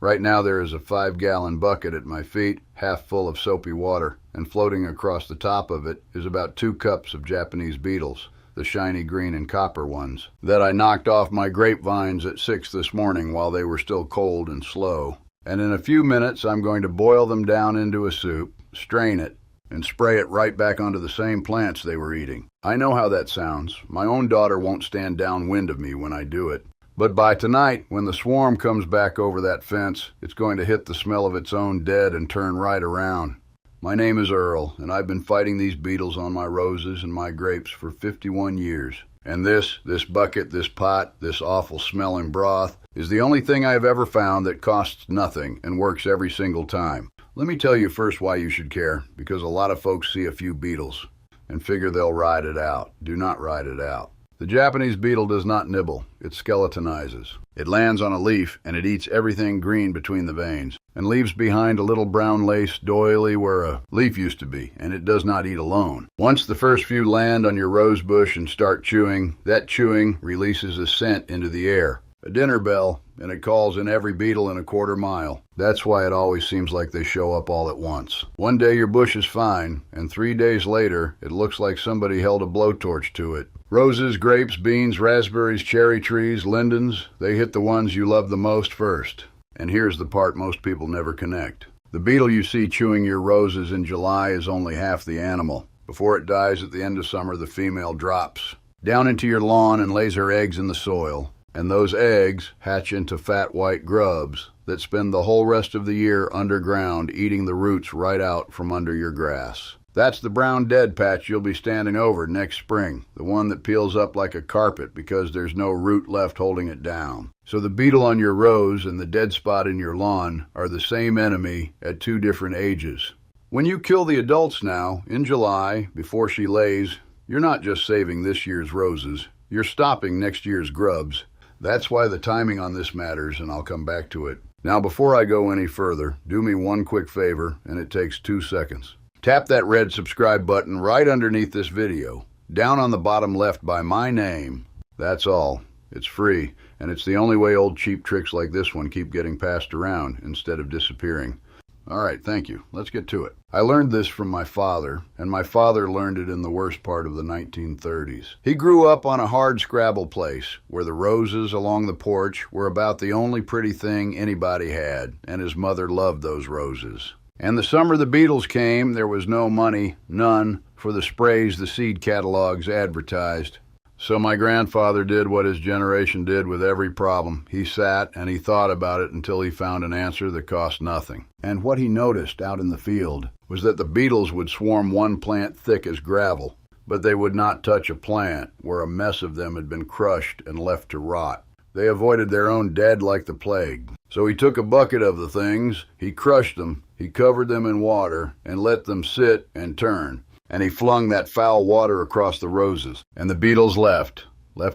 Right now there is a 5-gallon bucket at my feet, half full of soapy water, and floating across the top of it is about 2 cups of Japanese beetles, the shiny green and copper ones, that I knocked off my grapevines at 6 this morning while they were still cold and slow. And in a few minutes I'm going to boil them down into a soup, strain it, and spray it right back onto the same plants they were eating. I know how that sounds. My own daughter won't stand downwind of me when I do it. But by tonight, when the swarm comes back over that fence, it's going to hit the smell of its own dead and turn right around. My name is Earl, and I've been fighting these beetles on my roses and my grapes for 51 years. And this bucket, this pot, this awful smelling broth is the only thing I've ever found that costs nothing and works every single time. Let me tell you first why you should care, because a lot of folks see a few beetles and figure they'll ride it out. Do not ride it out. The Japanese beetle does not nibble, it skeletonizes. It lands on a leaf and it eats everything green between the veins and leaves behind a little brown lace doily where a leaf used to be, and it does not eat alone. Once the first few land on your rose bush and start chewing, that chewing releases a scent into the air, a dinner bell, and it calls in every beetle in a quarter mile. That's why it always seems like they show up all at once. One day your bush is fine, and 3 days later it looks like somebody held a blowtorch to it. Roses, grapes, beans, raspberries, cherry trees, lindens, they hit the ones you love the most first. And here's the part most people never connect. The beetle you see chewing your roses in July is only half the animal. Before it dies at the end of summer, the female drops down into your lawn and lays her eggs in the soil. And those eggs hatch into fat white grubs that spend the whole rest of the year underground eating the roots right out from under your grass. That's the brown dead patch you'll be standing over next spring, the one that peels up like a carpet because there's no root left holding it down. So the beetle on your rose and the dead spot in your lawn are the same enemy at 2 different ages. When you kill the adults now, in July, before she lays, you're not just saving this year's roses, you're stopping next year's grubs. That's why the timing on this matters, and I'll come back to it. Now, before I go any further, do me one quick favor, and it takes 2 seconds. Tap that red subscribe button right underneath this video, down on the bottom left by my name. That's all. It's free, and it's the only way old cheap tricks like this one keep getting passed around instead of disappearing. All right, thank you. Let's get to it. I learned this from my father, and my father learned it in the worst part of the 1930s. He grew up on a hard scrabble place where the roses along the porch were about the only pretty thing anybody had, and his mother loved those roses. And the summer the Beetles came, there was no money, none, for the sprays the seed catalogs advertised. So my grandfather did what his generation did with every problem. He sat and he thought about it until he found an answer that cost nothing. And what he noticed out in the field was that the beetles would swarm one plant thick as gravel, but they would not touch a plant where a mess of them had been crushed and left to rot. They avoided their own dead like the plague. So he took a bucket of the things, he crushed them, he covered them in water, and let them sit and turn. And he flung that foul water across the roses. And the beetles left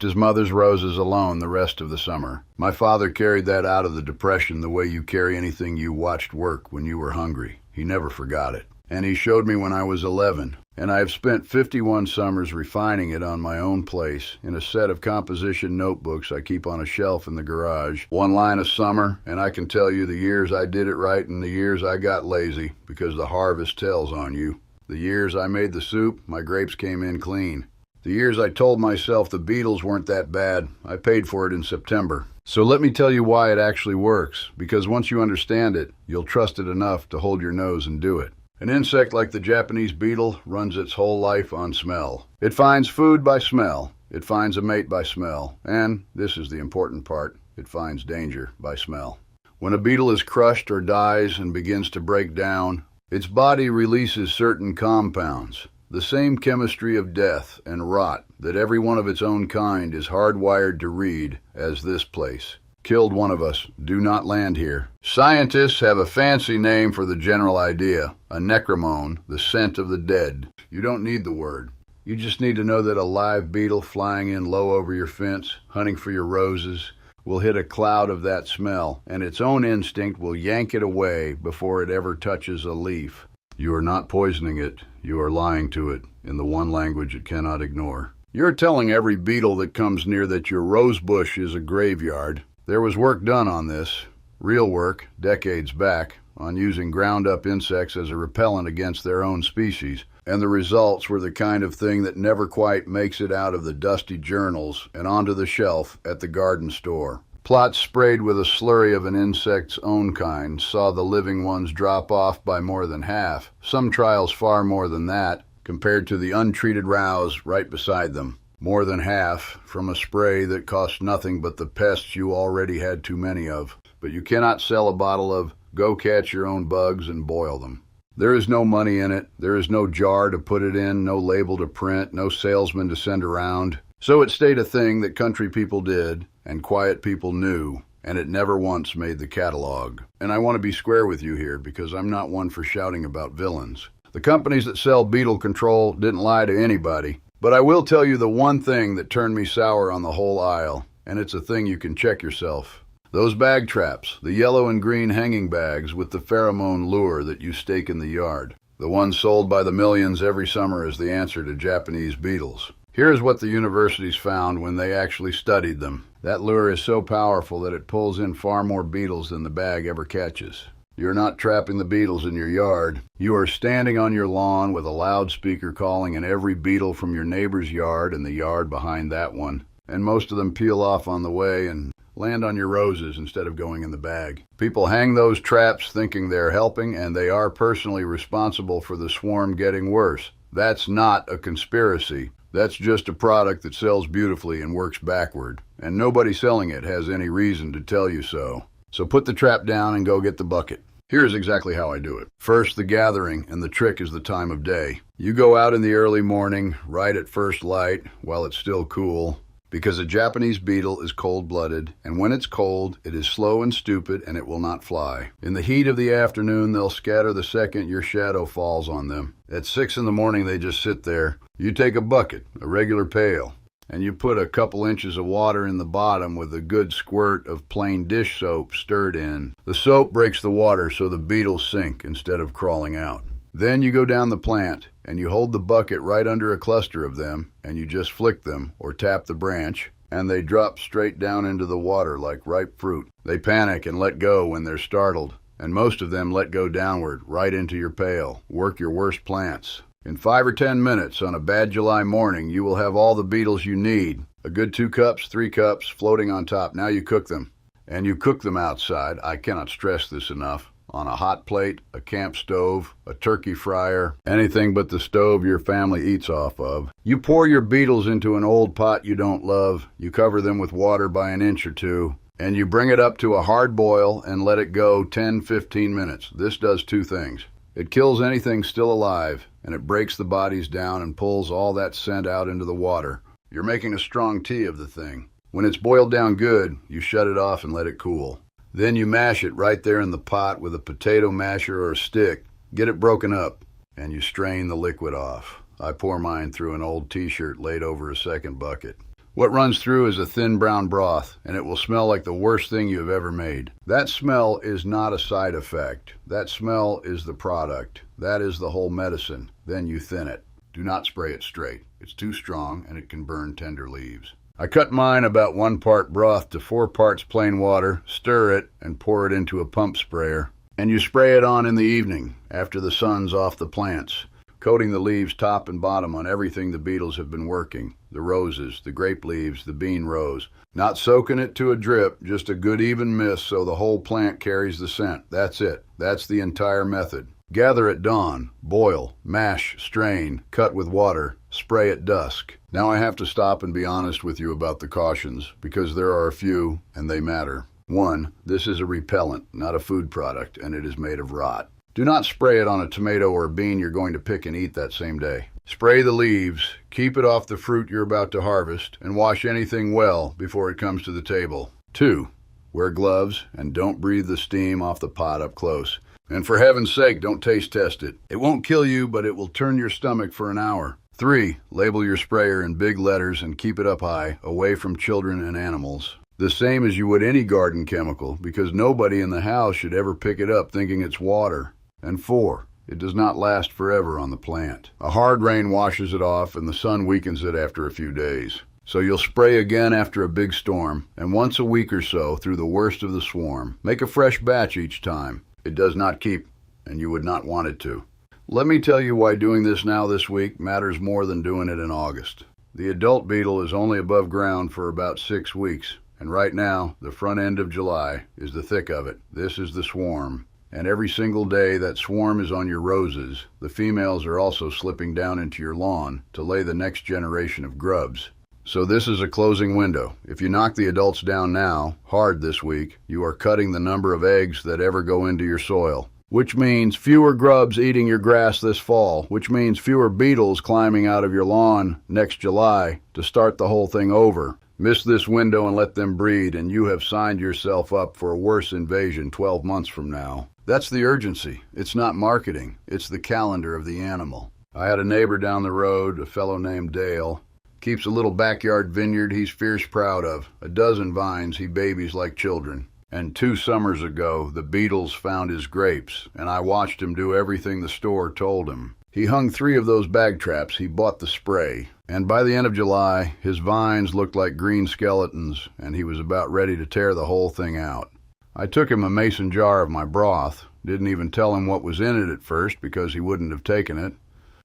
his mother's roses alone the rest of the summer. My father carried that out of the Depression the way you carry anything you watched work when you were hungry. He never forgot it. And he showed me when I was 11. And I have spent 51 summers refining it on my own place in a set of composition notebooks I keep on a shelf in the garage. One line a summer, and I can tell you the years I did it right and the years I got lazy, because the harvest tells on you. The years I made the soup, my grapes came in clean. The years I told myself the beetles weren't that bad, I paid for it in September. So let me tell you why it actually works, because once you understand it, you'll trust it enough to hold your nose and do it. An insect like the Japanese beetle runs its whole life on smell. It finds food by smell, it finds a mate by smell, and, this is the important part, it finds danger by smell. When a beetle is crushed or dies and begins to break down, its body releases certain compounds, the same chemistry of death and rot that every one of its own kind is hardwired to read as this place. Killed one of us, do not land here. Scientists have a fancy name for the general idea, a necromone, the scent of the dead. You don't need the word. You just need to know that a live beetle flying in low over your fence, hunting for your roses, will hit a cloud of that smell, and its own instinct will yank it away before it ever touches a leaf. You are not poisoning it, you are lying to it, in the one language it cannot ignore. You're telling every beetle that comes near that your rose bush is a graveyard. There was work done on this. real work, decades back, on using ground-up insects as a repellent against their own species, and the results were the kind of thing that never quite makes it out of the dusty journals and onto the shelf at the garden store. Plots sprayed with a slurry of an insect's own kind saw the living ones drop off by more than half, some trials far more than that, compared to the untreated rows right beside them. More than half from a spray that cost nothing but the pests you already had too many of. But you cannot sell a bottle of go catch your own bugs and boil them. There is no money in it. There is no jar to put it in, no label to print, no salesman to send around. So it stayed a thing that country people did and quiet people knew, and it never once made the catalog. And I want to be square with you here because I'm not one for shouting about villains. The companies that sell beetle control didn't lie to anybody. But I will tell you the one thing that turned me sour on the whole aisle, and it's a thing you can check yourself. Those bag traps, the yellow and green hanging bags with the pheromone lure that you stake in the yard. The ones sold by the millions every summer as the answer to Japanese beetles. Here's what the universities found when they actually studied them. That lure is so powerful that it pulls in far more beetles than the bag ever catches. You're not trapping the beetles in your yard. You are standing on your lawn with a loudspeaker calling in every beetle from your neighbor's yard and the yard behind that one. And most of them peel off on the way and land on your roses instead of going in the bag. People hang those traps thinking they're helping, and they are personally responsible for the swarm getting worse. That's not a conspiracy. That's just a product that sells beautifully and works backward. And nobody selling it has any reason to tell you so. So put the trap down and go get the bucket. Here's exactly how I do it. First, the gathering, and the trick is the time of day. You go out in the early morning, right at first light, while it's still cool, because a Japanese beetle is cold-blooded, and when it's cold, it is slow and stupid, and it will not fly. In the heat of the afternoon, they'll scatter the second your shadow falls on them. At 6 in the morning, they just sit there. You take a bucket, a regular pail, and you put a couple inches of water in the bottom with a good squirt of plain dish soap stirred in. The soap breaks the water so the beetles sink instead of crawling out. Then you go down the plant, and you hold the bucket right under a cluster of them, and you just flick them or tap the branch, and they drop straight down into the water like ripe fruit. They panic and let go when they're startled, and most of them let go downward, right into your pail. Work your worst plants. In 5 or 10 minutes on a bad July morning, you will have all the beetles you need. A good 2 cups, 3 cups, floating on top. Now you cook them. And you cook them outside. I cannot stress this enough. On a hot plate, a camp stove, a turkey fryer, anything but the stove your family eats off of. You pour your beetles into an old pot you don't love. You cover them with water by an inch or two. And you bring it up to a hard boil and let it go 10-15 minutes. This does 2 things. It kills anything still alive, and it breaks the bodies down and pulls all that scent out into the water. You're making a strong tea of the thing. When it's boiled down good, you shut it off and let it cool. Then you mash it right there in the pot with a potato masher or a stick. Get it broken up, and you strain the liquid off. I pour mine through an old t-shirt laid over a second bucket. What runs through is a thin brown broth, and it will smell like the worst thing you have ever made. That smell is not a side effect. That smell is the product. That is the whole medicine. Then you thin it. Do not spray it straight. It's too strong, and it can burn tender leaves. I cut mine about 1 part broth to 4 parts plain water, stir it, and pour it into a pump sprayer. And you spray it on in the evening, after the sun's off the plants, coating the leaves top and bottom on everything the beetles have been working. The roses, the grape leaves, the bean rows. Not soaking it to a drip, just a good even mist so the whole plant carries the scent. That's it. That's the entire method. Gather at dawn, boil, mash, strain, cut with water, spray at dusk. Now I have to stop and be honest with you about the cautions, because there are a few, and they matter. 1, this is a repellent, not a food product, and it is made of rot. Do not spray it on a tomato or a bean you're going to pick and eat that same day. Spray the leaves, keep it off the fruit you're about to harvest, and wash anything well before it comes to the table. 2, wear gloves and don't breathe the steam off the pot up close. And for heaven's sake, don't taste test it. It won't kill you, but it will turn your stomach for an hour. 3, label your sprayer in big letters and keep it up high, away from children and animals. The same as you would any garden chemical, because nobody in the house should ever pick it up thinking it's water. And 4, it does not last forever on the plant. A hard rain washes it off and the sun weakens it after a few days. So you'll spray again after a big storm, and once a week or so through the worst of the swarm. Make a fresh batch each time. It does not keep, and you would not want it to. Let me tell you why doing this now this week matters more than doing it in August. The adult beetle is only above ground for about 6 weeks, and right now, the front end of July is the thick of it. This is the swarm. And every single day that swarm is on your roses, the females are also slipping down into your lawn to lay the next generation of grubs. So this is a closing window. If you knock the adults down now, hard this week, you are cutting the number of eggs that ever go into your soil. Which means fewer grubs eating your grass this fall, which means fewer beetles climbing out of your lawn next July to start the whole thing over. Miss this window and let them breed, and you have signed yourself up for a worse invasion 12 months from now. That's the urgency. It's not marketing. It's the calendar of the animal. I had a neighbor down the road, a fellow named Dale. Keeps a little backyard vineyard he's fierce proud of. 12 vines he babies like children. And 2 summers ago, the Beetles found his grapes, and I watched him do everything the store told him. He hung 3 of those bag traps. He bought the spray. And by the end of July, his vines looked like green skeletons, and he was about ready to tear the whole thing out. I took him a mason jar of my broth. Didn't even tell him what was in it at first because he wouldn't have taken it.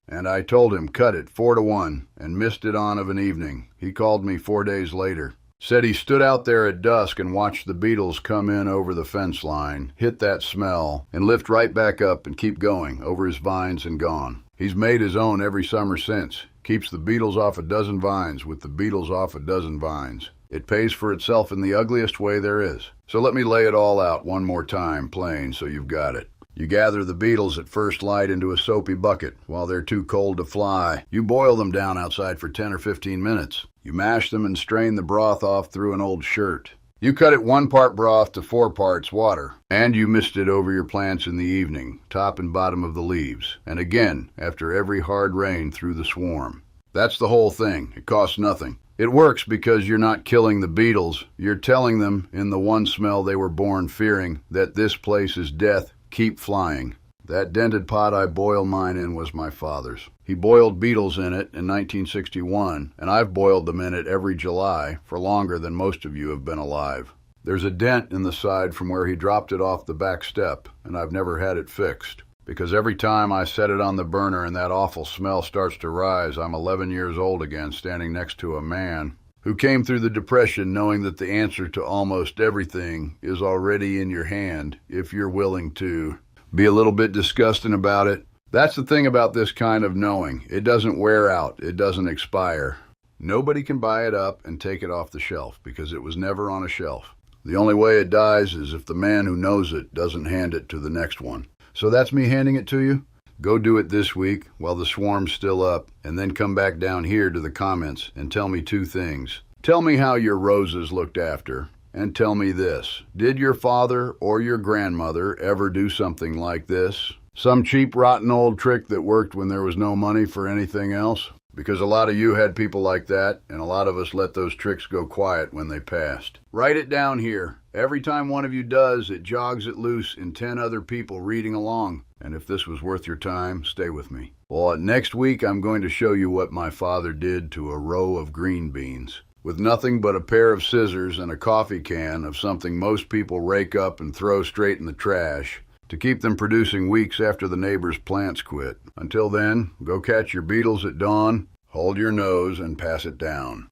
And I told him, cut it 4-to-1, and missed it on of an evening. He called me 4 days later. Said he stood out there at dusk and watched the beetles come in over the fence line, hit that smell, and lift right back up and keep going over his vines and gone. He's made his own every summer since. Keeps the beetles off 12 vines with the beetles off 12 vines. It pays for itself in the ugliest way there is. So let me lay it all out one more time, plain, so you've got it. You gather the beetles at first light into a soapy bucket while they're too cold to fly. You boil them down outside for 10 or 15 minutes. You mash them and strain the broth off through an old shirt. You cut it 1 part broth to 4 parts water. And you mist it over your plants in the evening, top and bottom of the leaves. And again, after every hard rain through the swarm. That's the whole thing. It costs nothing. It works because you're not killing the beetles. You're telling them, in the one smell they were born fearing, that this place is death. Keep flying. That dented pot I boil mine in was my father's. He boiled beetles in it in 1961, and I've boiled them in it every July for longer than most of you have been alive. There's a dent in the side from where he dropped it off the back step, and I've never had it fixed. Because every time I set it on the burner and that awful smell starts to rise, I'm 11 years old again, standing next to a man who came through the Depression knowing that the answer to almost everything is already in your hand if you're willing to be a little bit disgusting about it. That's the thing about this kind of knowing. It doesn't wear out. It doesn't expire. Nobody can buy it up and take it off the shelf because it was never on a shelf. The only way it dies is if the man who knows it doesn't hand it to the next one. So that's me handing it to you. Go do it this week while the swarm's still up, and then come back down here to the comments and tell me 2 things. Tell me how your roses looked after, and tell me this. Did your father or your grandmother ever do something like this? Some cheap, rotten old trick that worked when there was no money for anything else? Because a lot of you had people like that, and a lot of us let those tricks go quiet when they passed. Write it down here. Every time one of you does, it jogs it loose in 10 other people reading along. And if this was worth your time, stay with me. Well, next week I'm going to show you what my father did to a row of green beans. With nothing but a pair of scissors and a coffee can of something most people rake up and throw straight in the trash to keep them producing weeks after the neighbor's plants quit. Until then, go catch your beetles at dawn, hold your nose, and pass it down.